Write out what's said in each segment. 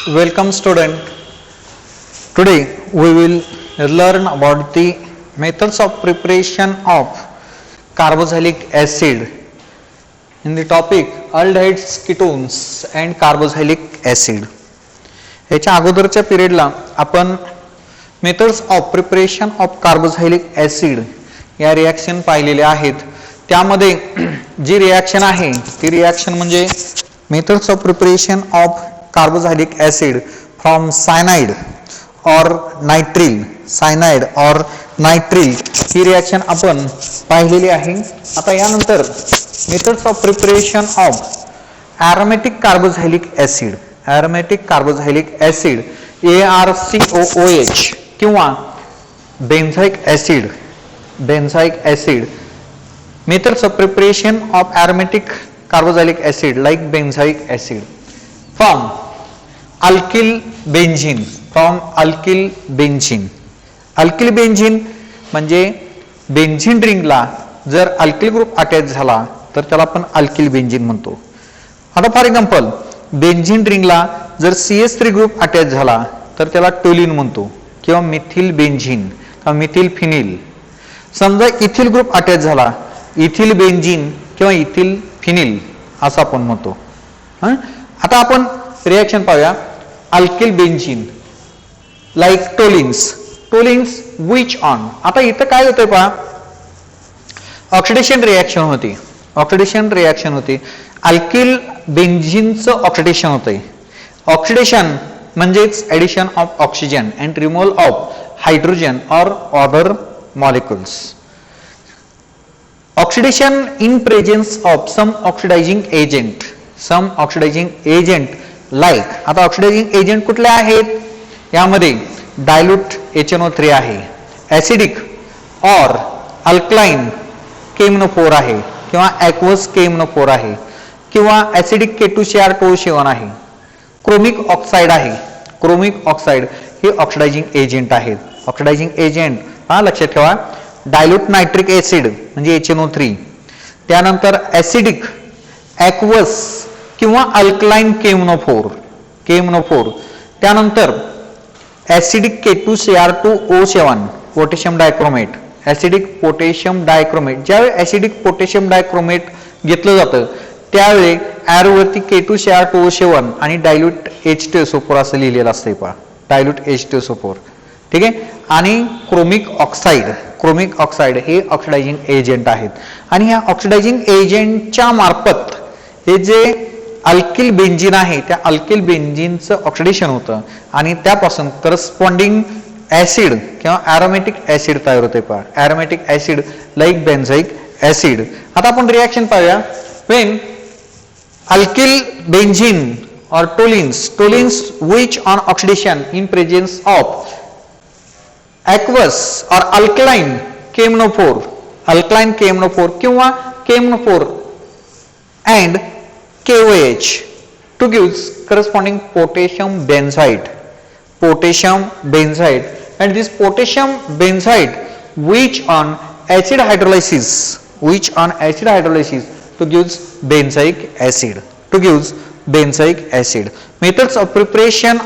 Welcome student. Today we will learn about the methods of preparation of carboxylic acid in the topic aldehydes, ketones and carboxylic acid. याच्या अगोदरच्या पिरियडला आपण methods of preparation of carboxylic acid या reaction पाहिलेल्या आहेत. त्यामध्ये जी reaction आहे ती रिएक्शन म्हणजे methods of preparation of carboxylic acid from cyanide और नायट्रिल ही रिएक्शन आपण पाहिलेली आहे. आता यानंतर methods of preparation of aromatic carboxylic acid ArCOOH किंवा benzoic acid methods of preparation of aromatic carboxylic acid like benzoic acid from alkyl benzene म्हणजे benzene रिंगला जर अल्किल ग्रुप अटॅच झाला तर त्याला आपण अल्किल बेन्झीन म्हणतो. आता फॉर एक्झाम्पल बेन्झीन रिंगला जर CH3 ग्रुप अटॅच झाला तर त्याला टोलिन म्हणतो किंवा मिथिल बेन्झीन किंवा मिथिल फिनिल. समजा इथिल ग्रुप अटॅच झाला इथिल बेन्झीन किंवा इथिल फिनिल असं आपण म्हणतो. आता आपण रिएक्शन पाहूया. Alkyl benzene like toluenes which on. आता इथं काय होतंय पहा, ऑक्सिडेशन रिएक्शन होती. अल्किल बेन्झीनचं ऑक्सिडेशन होतंय. ऑक्सिडेशन म्हणजेच addition of oxygen and removal of hydrogen और other molecules. Oxidation in presence of some oxidising agent like. आता ऑक्सिडायझिंग एजंट कुठले आहेत? यामध्ये डायल्यूट HNO3 आहे, ऍसिडिक और अल्कलाइन KMNO4 आहे किंवा ॲक्वस KMNO4 आहे किंवा ऍसिडिक K2Cr2O7 आहे, क्रोमिक ऑक्साइड हे ऑक्सिडायझिंग एजंट आहेत. ऑक्सिडायझिंग एजंट लक्षात ठेवा. डायल्यूट नायट्रिक ऍसिड म्हणजे HNO3, त्यानंतर ऍसिडिक ॲक्वस किंवा अल्कलाइन KMNO4, त्यानंतर ऍसिडिक K2Cr2O7 पोटॅशियम डायक्रोमेट, ज्यावेळी ऍसिडिक पोटॅशियम डायक्रोमेट घेतलं जातं त्यावेळी ॲरोवरती K2Cr2O7 आणि डायल्यूट H2SO4 असं लिहिलेलं असतंय पहा, डायल्यूट H2SO4. ठीक आहे. आणि क्रोमिक ऑक्साइड हे ऑक्सिडायझिंग एजंट आहेत. आणि ह्या ऑक्सिडायझिंग एजंटच्या मार्फत हे जे अल्किल बेन्झीन आहे त्या अल्किल बेन्झीनचं ऑक्सिडेशन होतं आणि त्यापासून करस्पॉन्डिंग ऍसिड किंवा ॲरोमॅटिक ऍसिड तयार होते पहा, ॲरोमॅटिक ऍसिड लाईक बेन्झाइक ऍसिड. आता आपण रिएक्शन पाहूया. When alkyl benzene or toluenes which on oxidation in presence of aqueous or alkaline KMNO4 किंवा KMNO4 and KOH to gives corresponding potassium benzoate and this potassium benzoate which on acid hydrolysis to gives benzoic acid. Methods of preparation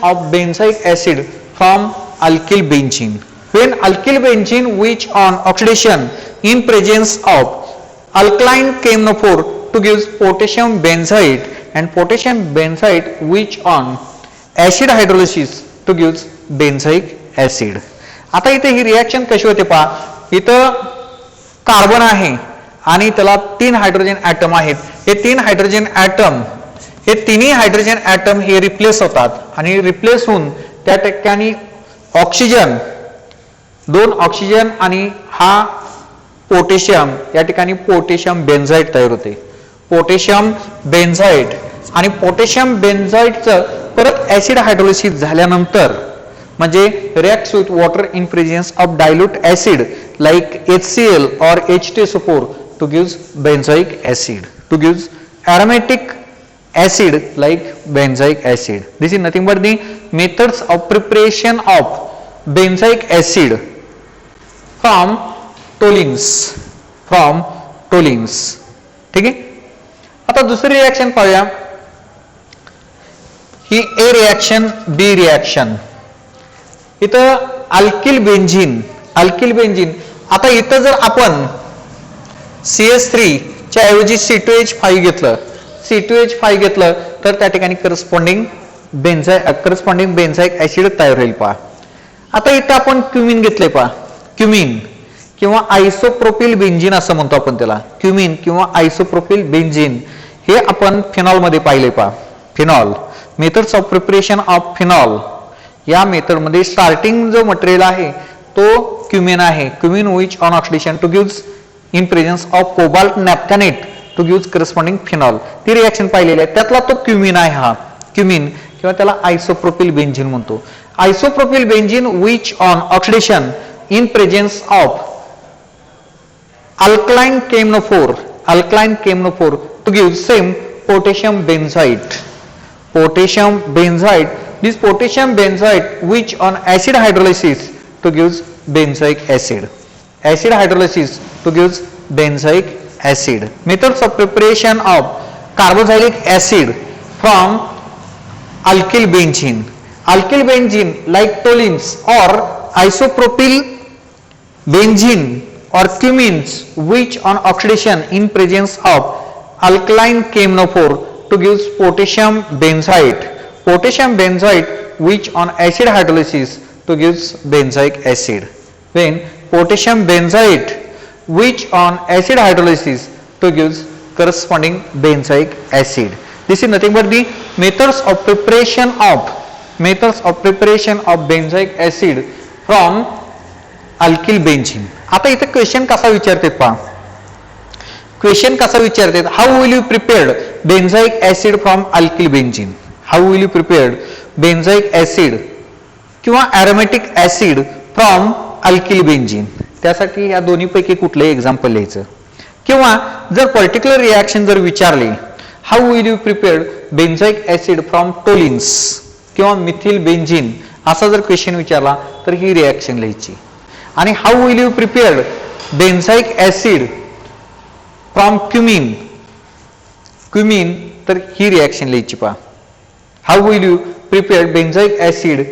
of benzoic acid from alkyl benzene. When alkyl benzene which on oxidation in presence of alkaline KMNO4 to gives potassium benzoate and potassium benzoate which on acid hydrolysis to gives benzoic acid. आता इथे ही reaction कशी होते पहा. इथं carbon आहे आणि त्याला 3 hydrogen atom आहेत. हे 3 हायड्रोजन ऍटम हे तिन्ही हायड्रोजन ऍटम हे रिप्लेस होतात आणि रिप्लेस होऊन त्या ठिकाणी ऑक्सिजन 2 ऑक्सिजन आणि हा पोटॅशियम या ठिकाणी पोटॅशियम बेन्झाइट तयार होते. पोटॅशियम बेन्झाइटचं परत ऍसिड हायड्रोलिसिस झाल्यानंतर म्हणजे reacts with water in presence of dilute acid like HCl or H2SO4 to gives benzoic acid, to gives aromatic acid like benzoic acid. This is nothing but the methods of preparation of benzoic acid from toluenes. ठीक आहे. आता दुसरी reaction पाहूया. ही ए reaction बी reaction. इथं alkyl benzene. आता इथं जर आपण CH3 च्या ऐवजी C2H5 घेतलं तर त्या ठिकाणी करस्पॉन्डिंग बेन्झाइक ऍसिड तयार होईल पहा. आता इथं आपण क्युमिन घेतलंय पहा. क्युमिन किंवा आयसोप्रोपिल बेंझिन असं म्हणतो आपण त्याला. क्युमिन किंवा आयसोप्रोपिल बेंझिन हे आपण फिनॉल मध्ये पाहिले पहा. Phenol, methods of preparation of phenol. या मेथड मध्ये स्टार्टिंग जो मटेरियल आहे तो क्युमिन आहे. Cumene which on oxidation to gives in presence of cobalt naphthenate to gives corresponding phenol. ती रिॲक्शन पाहिलेली आहे, त्यातला तो क्युमिन आहे. हा क्युमिन किंवा त्याला आयसोप्रोपिल बेंझिन म्हणतो. Isopropyl benzene which on oxidation in presence of alkaline KMnO4 to give same potassium benzoate. This potassium benzoate which on acid hydrolysis to gives benzoic acid. Acid hydrolysis to gives benzoic acid. Methods of preparation of carboxylic acid from alkyl benzene. Alkyl benzene like toluenes or isopropyl benzene or cumins which on oxidation in presence of alkaline KMnO4 to gives potassium benzoate which on acid hydrolysis to gives benzoic acid. When potassium benzoate which on acid hydrolysis to gives corresponding benzoic acid. This is nothing but the methods of preparation of benzoic acid from alkyl benzene. आता इथे question कसा विचारतात पहा. How will you prepared benzoic acid from alkyl benzene. How will you prepared benzoic acid किंवा aromatic acid from alkyl benzene. त्यासाठी या दोन्ही पैकी कुठलंही एक्झाम्पल लिहायचं. किंवा जर पर्टिक्युलर रिॲक्शन जर विचारली, how will you prepared benzoic acid from toluenes किंवा मिथिल बेंझिन असा जर क्वेश्चन विचारला तर ही रिॲक्शन लिहायची. आणि how will you prepared benzoic acid from cumene तर ही रिॲक्शन लिहायची पहा. How will you prepared benzoic acid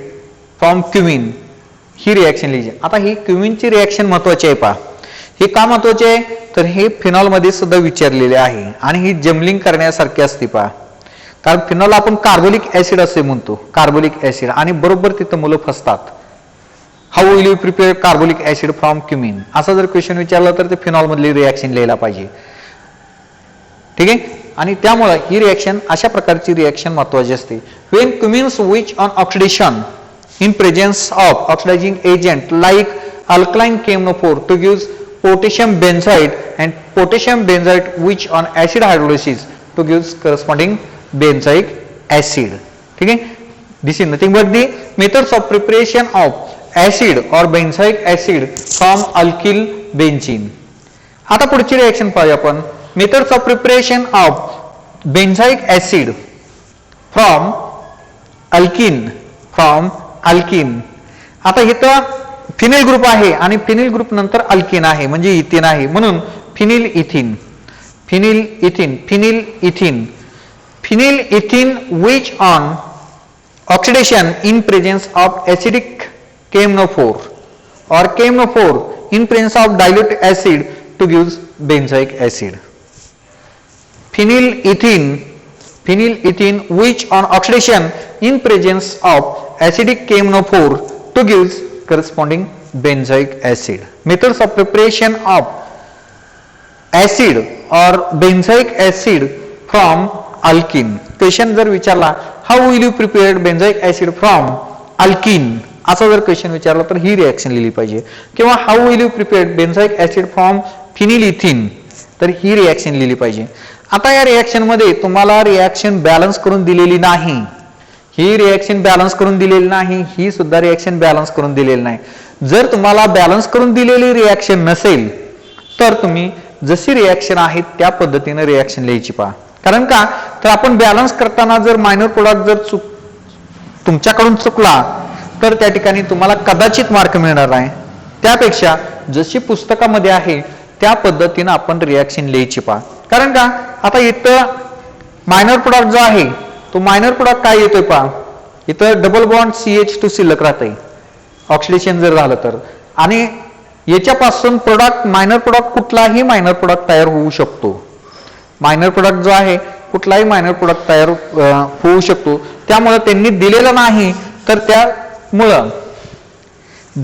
from cumene ही रिॲक्शन लिहायची. आता ही क्युमिनची रिॲक्शन महत्वाची आहे पहा. हे का महत्वाचे आहे तर हे फिनॉल मध्ये सुद्धा विचारलेले आहे आणि ही जमलिंग करण्यासारखी असते पहा. कारण फिनॉल आपण कार्बोलिक ऍसिड असे म्हणतो, कार्बोलिक ऍसिड, आणि बरोबर तिथं मुलं फसतात. How will you prepare carbolic acid from cumin असा जर क्वेश्चन विचारला तर ते फिनॉल मधली रिॲक्शन लिहायला पाहिजे. ठीक आहे. आणि त्यामुळे ही रिॲक्शन, अशा प्रकारची रिॲक्शन महत्वाची असते. When cumenes which on oxidation in presence of oxidizing agent like alkaline KMnO4 to gives potassium benzoate and potassium benzoate which on acid hydrolysis to gives corresponding benzoic acid. ठीक है. This is nothing but the methods of preparation of acid or benzoic acid from alkyl benzene. आता पुढची reaction पाहूया आपण. methods of preparation of benzoic acid from alkene. आता इथं phenyl group आहे आणि फिनिल ग्रुप नंतर अल्किन आहे म्हणजे इथिन आहे, म्हणून phenyl इथिन which on oxidation in presence of acidic KMnO4 or KMnO4 in presence of dilute acid to gives benzoic acid. Phenyl ethene which on oxidation in presence of acidic KMnO4 to gives corresponding benzoic acid. Methods of preparation of acid or benzoic acid from alkene. Question जर विचारला, how will you prepare benzoic acid from alkene असा जर question विचारला तर ही reaction लिहिली पाहिजे. किंवा how will you prepare benzoic acid from phenyl ethyne तर ही रिॲक्शन लिहिली पाहिजे. आता या रिॲक्शन मध्ये तुम्हाला रिॲक्शन बॅलन्स करून दिलेली नाही, ही रिॲक्शन बॅलन्स करून दिलेली नाही, ही सुद्धा रिॲक्शन बॅलन्स करून दिलेली नाही. जर तुम्हाला बॅलन्स करून दिलेली रिॲक्शन नसेल तर तुम्ही जशी रिॲक्शन आहे त्या पद्धतीने रिॲक्शन लिहायची पहा. कारण का तर आपण बॅलन्स करताना जर मायनर प्रोडक्ट जर तुमच्याकडून चुकला तर त्या ठिकाणी तुम्हाला कदाचित मार्क मिळणार नाही. त्यापेक्षा जशी पुस्तकामध्ये आहे त्या पद्धतीने आपण रिॲक्शन लिहायची पहा. कारण का आता इथं मायनर प्रोडक्ट जो आहे तो मायनर प्रोडक्ट काय येतोय पहा, इथं डबल बॉन्ड CH2 शिल्लक राहतंय ऑक्सिडेशन जर झालं तर, आणि याच्यापासून प्रोडक्ट मायनर प्रोडक्ट कुठलाही मायनर प्रोडक्ट तयार होऊ शकतो. मायनर प्रोडक्ट जो आहे कुठलाही मायनर प्रोडक्ट तयार होऊ शकतो. त्यामुळे त्यांनी दिलेलं नाही, तर त्यामुळं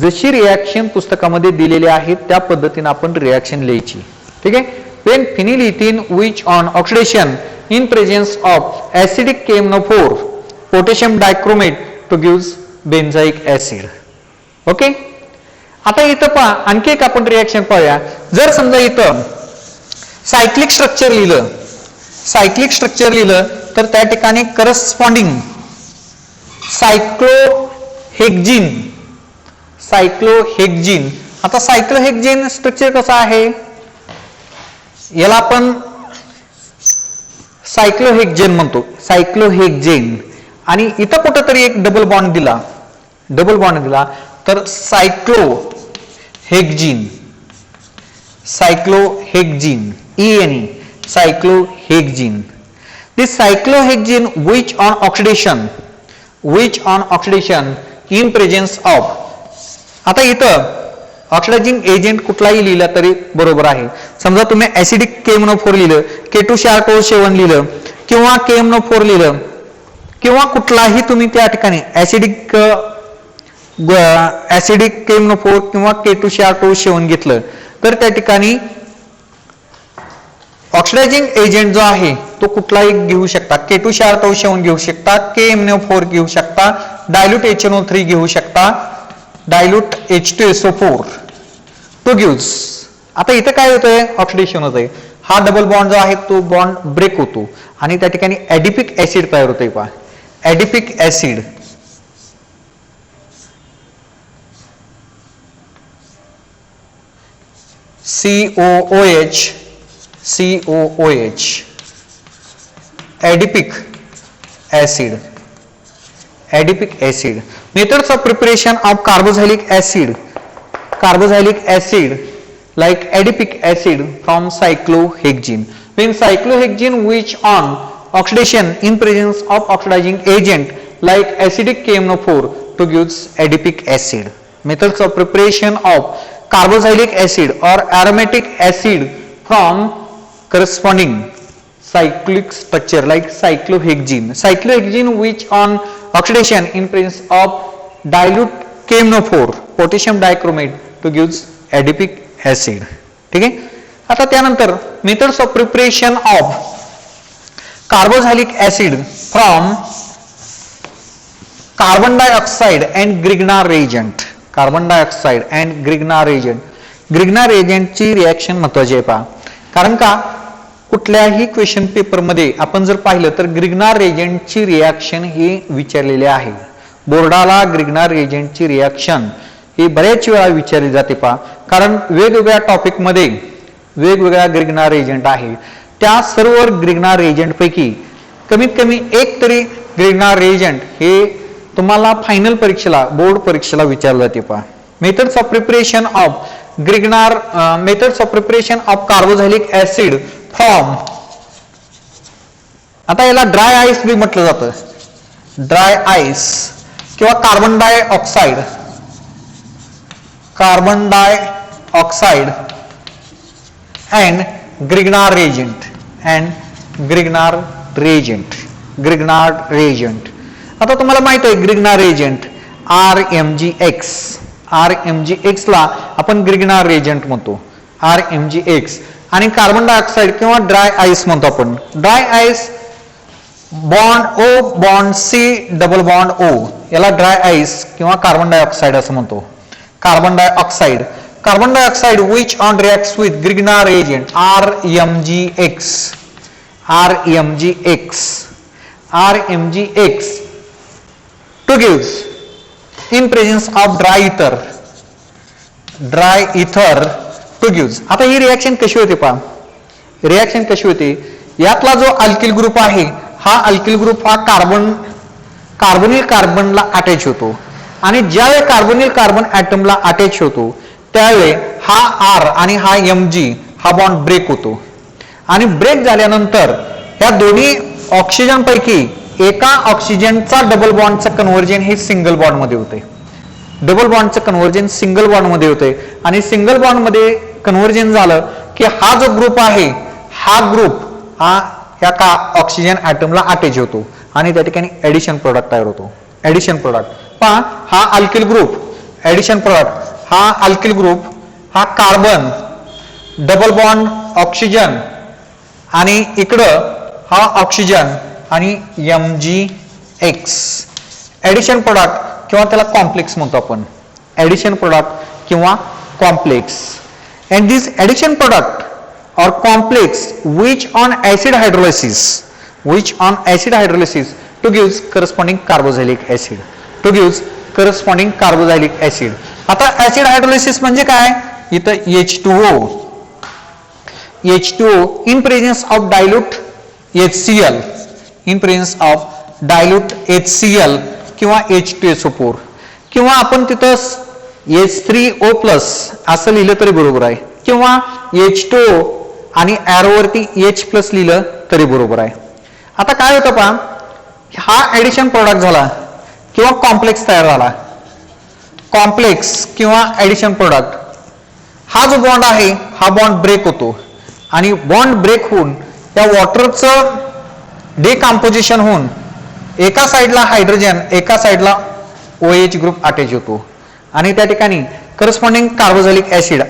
जशी रिॲक्शन पुस्तकामध्ये दिलेली आहे त्या पद्धतीने आपण रिॲक्शन लिहायची. ठीक आहे. when phenylethyl which on oxidation in presence of acidic KMnO4 potassium dichromate to gives benzoic acid. Okay. आता इथं पहा आणखी एक आपण रिॲक्शन पाहूया. जर समजा इथं सायक्लिक स्ट्रक्चर लिहिलं तर त्या ठिकाणी करस्पॉन्डिंग सायक्लोहेक्झिन. आता सायक्लोहेक्झिन स्ट्रक्चर कसं आहे, याला आपण सायक्लोहेक्झेन म्हणतो, सायक्लोहेक्झेन. आणि इथं कुठंतरी एक डबल बॉन्ड दिला तर सायक्लोहेक्झिन ENE cyclohexene. This cyclohexene which on oxidation in presence of, आता इथं ऑक्सिडायझिंग एजंट कुठलाही लिहिला तरी बरोबर आहे. समजा तुम्ही ऍसिडिक KMnO4 लिहिलं, K2CR7 लिहिलं किंवा KMnO4 लिहिलं किंवा कुठलाही तुम्ही त्या ठिकाणी ऍसिडिक KMnO4 किंवा K2CR7 घेतलं तर त्या ठिकाणी ऑक्सिडायझिंग एजंट जो आहे तो कुठलाही घेऊ शकता. K2CR7 घेऊ शकता, KMnO4 घेऊ शकता, डायल्यूट HNO3 घेऊ शकता, डायल्यूट H2SO4 तो गिव्स. आता इथं काय होतंय, ऑक्सिडेशन होतंय. हा डबल बॉन्ड जो आहे तो बॉन्ड ब्रेक होतो आणि त्या ठिकाणी ऍडिपिक ऍसिड तयार होतंय. पहा adipic acid COOH adipic acid. Methods of preparation of carboxylic acid like adipic acid from cyclohexene. When cyclohexene which on oxidation in presence of oxidizing agent like acidic KMnO4 to gives adipic acid. Methods of preparation of carboxylic acid or aromatic acid from corresponding cyclic structure like cyclohexene which on oxidation in presence of dilute KMnO4 potassium dichromate to gives adipic acid. ठीक आहे. आता त्यानंतर methods of preparation of carboxylic acid from carbon dioxide and Grignard reagent. Grignard रिएजंटची reaction महत्वाची आहे. पहा, कारण का कुठल्याही क्वेश्चन पेपर मध्ये आपण जर पाहिलं तर ग्रिग्नार रिएजंटची रिॲक्शन ही विचारलेली आहे. बोर्डाला ग्रिग्नार रिएजंटची रिॲक्शन ही बऱ्याच वेळा विचारली जाते. पहा, कारण वेगवेगळ्या टॉपिक मध्ये वेगवेगळ्या ग्रिग्नार रिएजंट आहे. त्या सर्व ग्रिग्नार रिएजंट पैकी कमीत कमी एक तरी ग्रिग्नार रिएजंट हे तुम्हाला फायनल परीक्षेला बोर्ड परीक्षेला विचारलं जाते. पहा, methods of preparation of carboxylic acid from, आता याला ड्राय आईस बी म्हटलं जातं, ड्राय आईस किंवा carbon dioxide and Grignard reagent. आता तुम्हाला माहित आहे ग्रिग्नार रिएजंट RMgX ला आपण ग्रिग्नार रिएजंट म्हणतो, RMgX. आणि कार्बन डायऑक्साइड किंवा ड्राय आईस म्हणतो आपण. Dry ice bond O bond C double bond O याला ड्राय आईस किंवा कार्बन डायऑक्साइड असं म्हणतो. Carbon dioxide which on reacts with Grignard reagent RMgX to gives in presence of dry ether to gives. आता ही reaction कशी होते पहा, reaction कशी होते, यातला जो अल्किल ग्रुप आहे हा अल्किल ग्रुप हा कार्बोनिल कार्बनला अटॅच होतो आणि ज्यावेळी कार्बोनिल कार्बन ऍटमला अटॅच होतो त्यावेळी हा R आणि हा Mg हा बॉन्ड ब्रेक होतो आणि ब्रेक झाल्यानंतर या दोन्ही ऑक्सिजन पैकी एका ऑक्सिजनचा डबल बॉन्डचं कन्व्हर्जन हे सिंगल बॉन्ड मध्ये होते. डबल बॉन्डचं कन्व्हर्जन सिंगल बॉन्ड मध्ये होते आणि सिंगल बॉन्ड मध्ये कन्व्हर्जन झालं की हा जो ग्रुप आहे हा ग्रुप हा ह्या का ऑक्सिजन ऍटमला अटॅच होतो आणि त्या ठिकाणी ऍडिशन प्रोडक्ट तयार होतो. ऍडिशन प्रोडक्ट पहा, हा अल्किल ग्रुप, ऍडिशन प्रोडक्ट हा अल्किल ग्रुप, हा कार्बन, डबल बॉन्ड ऑक्सिजन आणि इकडं हा ऑक्सिजन आणि MgX. ऍडिशन प्रोडक्ट किंवा त्याला कॉम्प्लेक्स म्हणतो आपण, ऍडिशन प्रोडक्ट किंवा complex. And this addition product or complex which on acid hydrolysis to gives corresponding carboxylic acid, to gives corresponding carboxylic acid. आता acid hydrolysis म्हणजे काय? इथं H2O in presence of dilute HCl, in presence of dilute HCl किंवा H2SO4 किंवा आपण तिथं H3O+ असं लिहिलं तरी बरोबर आहे किंवा H2O आणि ॲरोवरती H+ लिहिलं तरी बरोबर आहे. आता काय होतं पहा, हा ऍडिशन प्रोडक्ट झाला किंवा कॉम्प्लेक्स तयार झाला, कॉम्प्लेक्स किंवा ऍडिशन प्रोडक्ट, हा जो बॉन्ड आहे हा बॉन्ड ब्रेक होतो आणि बॉन्ड ब्रेक होऊन या वॉटरचं डिकम्पोजिशन होऊन एका साईडला हायड्रोजन एका साईडला OH ग्रुप अटॅच होतो आणि त्या ठिकाणी corresponding carboxylic acid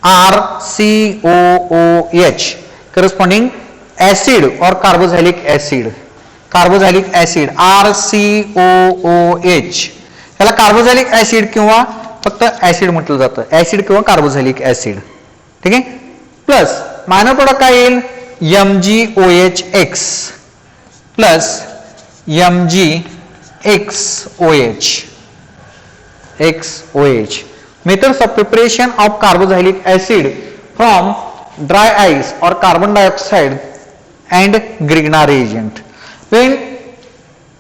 RCOOH corresponding acid or carboxylic acid RCOOH. याला कार्बोक्सिलिक ऍसिड किंवा फक्त ऍसिड म्हटलं जातं, ऍसिड किंवा कार्बोक्सिलिक ऍसिड. ठीक आहे. प्लस मायनर प्रोडक्ट काय येईल, MgOH plus MgXOH. Methods of preparation of carboxylic acid from dry ice or carbon dioxide and Grignard reagent. When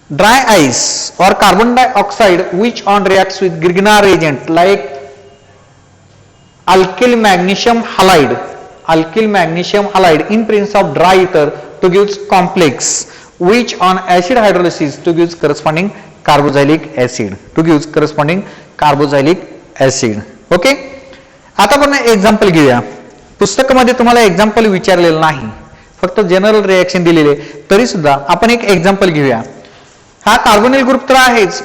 dry ice or carbon dioxide which on reacts with Grignard reagent like alkyl magnesium halide in presence of dry ether to give complex which on acid hydrolysis to give corresponding carboxylic acid. Okay. आता आपण example घेऊया. पुस्तकामध्ये तुम्हाला example विचारलेलं नाही, फक्त general reaction दिलेले, तरी सुद्धा आपण एक एक्झाम्पल घेऊया. हा कार्बोनिल ग्रुप तर आहेच,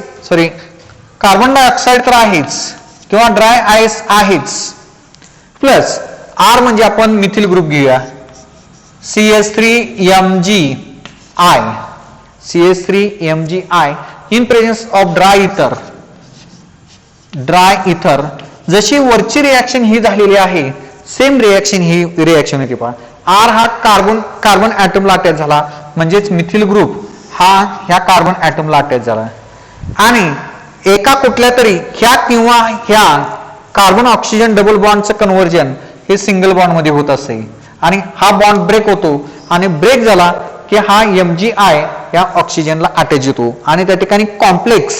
कार्बन डायऑक्साईड तर आहेच किंवा ड्राय आईस आहेच, प्लस R म्हणजे आपण मिथिल ग्रुप घेऊया, CH3MgI in presence of dry इथर. जशी वरची रिएक्शन ही झालेली आहे सेम रिएक्शन ही रिएक्शन होती पहा. R हा कार्बन ऍटमला अटॅच झाला म्हणजेच मिथिल ग्रुप हा ह्या कार्बन ऍटमला अटॅच झाला आणि एका कुठल्या तरी ह्या किंवा ह्या कार्बन ऑक्सिजन डबल बॉन्डचं कन्व्हर्जन हे सिंगल बॉन्ड मध्ये होत असते आणि हा बॉन्ड ब्रेक होतो आणि ब्रेक झाला की हा MgI या ऑक्सिजनला अटॅच होतो आणि त्या ठिकाणी कॉम्प्लेक्स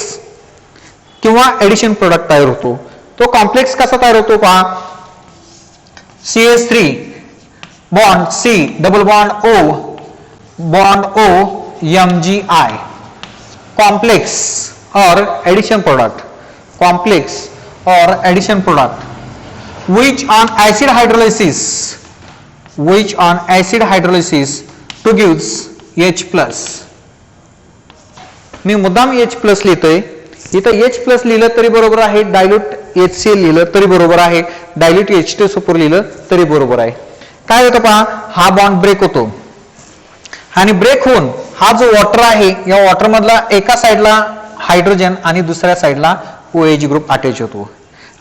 किंवा ऍडिशन प्रोडक्ट तयार होतो. तो कॉम्प्लेक्स कसा तयार होतो पहा, CH3 bond C double bond O MgI complex और addition product which on acid hydrolysis to gives H+. मी मुद्दाम H+ लिहितोय, इथं H+ लिहिलं तरी बरोबर आहे, डायल्यूट HCl लिहिलं तरी बरोबर आहे, डायल्यूट H2SO4 लिहिलं तरी बरोबर आहे. काय होतं पहा, हा बॉन्ड ब्रेक होतो आणि ब्रेक होऊन हा जो वॉटर आहे या वॉटर मधला एका साईडला हायड्रोजन आणि दुसऱ्या साईडला OH ग्रुप अटॅच होतो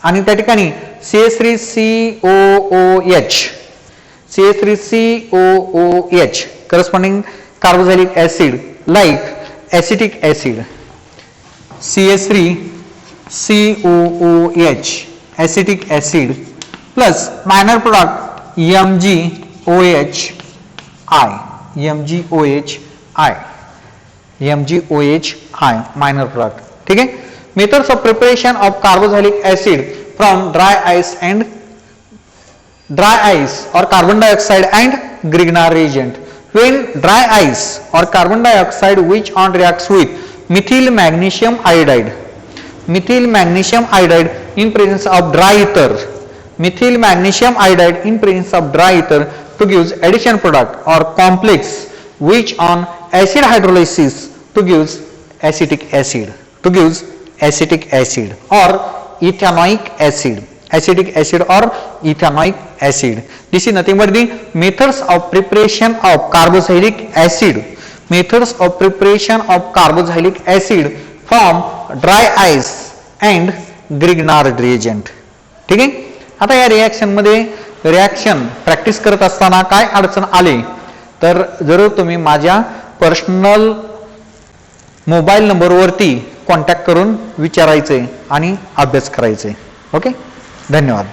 आणि त्या ठिकाणी CH3COOH corresponding carboxylic acid like acetic acid. CH3COOH acetic acid plus minor product MgOHI minor product. ठीक है. Methods of preparation of carboxylic acid from dry ice or carbon dioxide and Grignard reagent when dry ice or carbon dioxide which on reacts with methyl magnesium iodide in presence of dry ether, methyl magnesium iodide in presence of dry ether to gives addition product or complex which on acid hydrolysis to gives acetic acid or ethanoic acid, acetic acid or ethanoic acid. This is nothing but the methods of preparation of carboxylic acid from dry ice and Grignard reagent. ठीक आहे. आता या reaction मध्ये reaction practice करत असताना काय अडचण आली तर जरूर तुम्ही माझ्या पर्सनल मोबाईल नंबरवरती कॉन्टॅक्ट करून विचारायचे आणि अभ्यास करायचे. ओके, धन्यवाद.